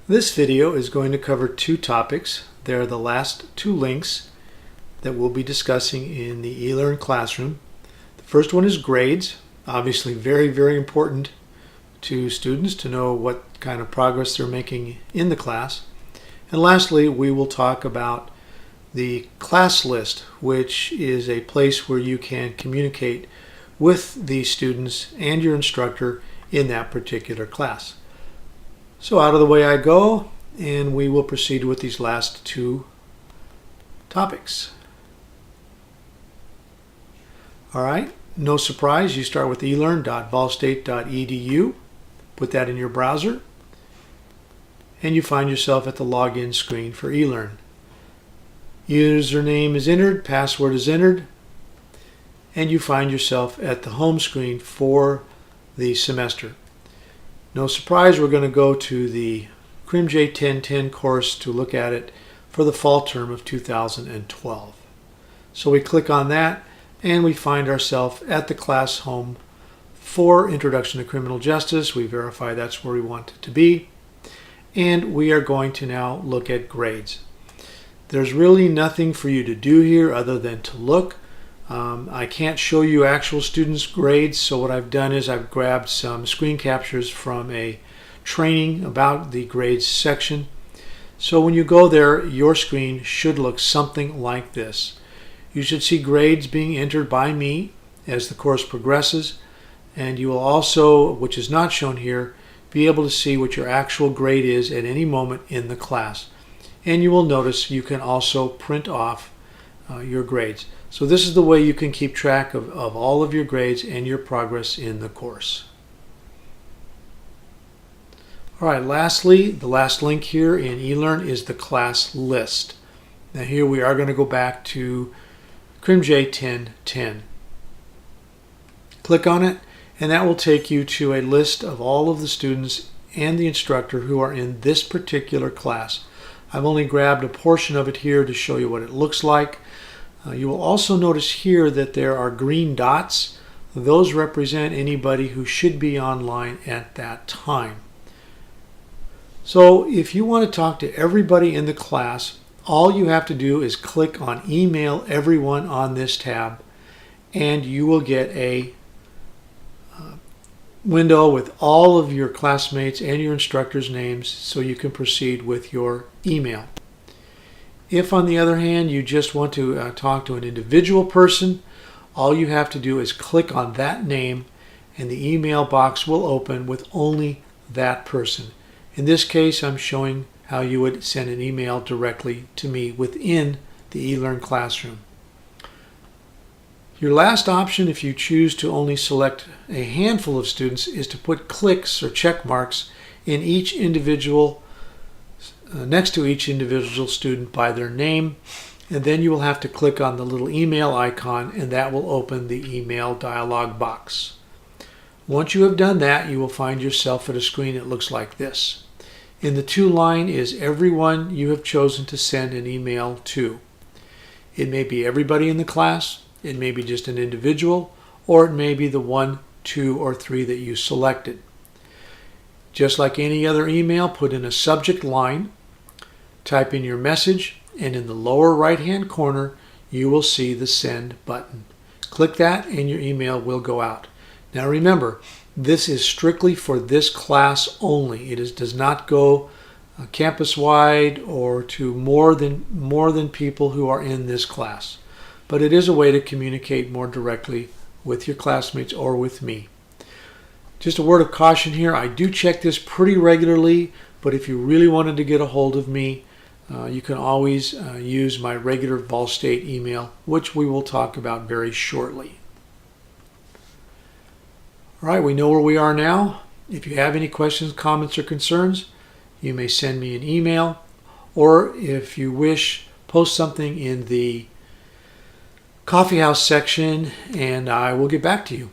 This video is going to cover two topics. They're the last two links that we'll be discussing in the eLearn classroom. The first one is grades. Obviously very important to students to know what kind of progress they're making in the class. And lastly, we will talk about the class list, which is a place where you can communicate with the students and your instructor in that particular class. So out of the way I go, and we will proceed with these last two topics. All right, no surprise, you start with elearn.ballstate.edu, put that in your browser, and you find yourself at the login screen for eLearn. Username is entered, password is entered, and you find yourself at the home screen for the semester. No surprise, we're going to go to the CRIMJ 1010 course to look at it for the fall term of 2012. So we click on that and we find ourselves at the class home for Introduction to Criminal Justice. We verify that's where we want it to be. And we are going to now look at grades. There's really nothing for you to do here other than to look. I can't show you actual students' grades, so what I've done is I've grabbed some screen captures from a training about the grades section. So when you go there, your screen should look something like this. You should see grades being entered by me as the course progresses, and you will also, which is not shown here, be able to see what your actual grade is at any moment in the class. And you will notice you can also print off your grades. So this is the way you can keep track of all of your grades and your progress in the course. All right, lastly, the last link here in eLearn is the class list. Now here we are going to go back to CRIMJ 1010. Click on it and that will take you to a list of all of the students and the instructor who are in this particular class. I've only grabbed a portion of it here to show you what it looks like. You will also notice here that there are green dots. Those represent anybody who should be online at that time. So if you want to talk to everybody in the class, all you have to do is click on Email Everyone on this tab, and you will get a window with all of your classmates and your instructors' names so you can proceed with your email. If, on the other hand, you just want to talk to an individual person, all you have to do is click on that name and the email box will open with only that person. In this case, I'm showing how you would send an email directly to me within the eLearn classroom. Your last option, if you choose to only select a handful of students, is to put clicks or check marks in each individual next to each individual student by their name, and then you will have to click on the little email icon and that will open the email dialog box. Once you have done that, you will find yourself at a screen that looks like this. In the to line is everyone you have chosen to send an email to. It may be everybody in the class, it may be just an individual, or it may be the 1, 2, or 3 that you selected. Just like any other email, put in a subject line, type in your message, and in the lower right hand corner you will see the send button. Click that and your email will go out. Now remember, this is strictly for this class only. It does not go campus-wide or to more than people who are in this class. But it is a way to communicate more directly with your classmates or with me. Just a word of caution here, I do check this pretty regularly, but if you really wanted to get a hold of me, you can always use my regular Ball State email, which we will talk about very shortly. All right, we know where we are now. If you have any questions, comments, or concerns, you may send me an email, or if you wish, post something in the coffee house section and I will get back to you.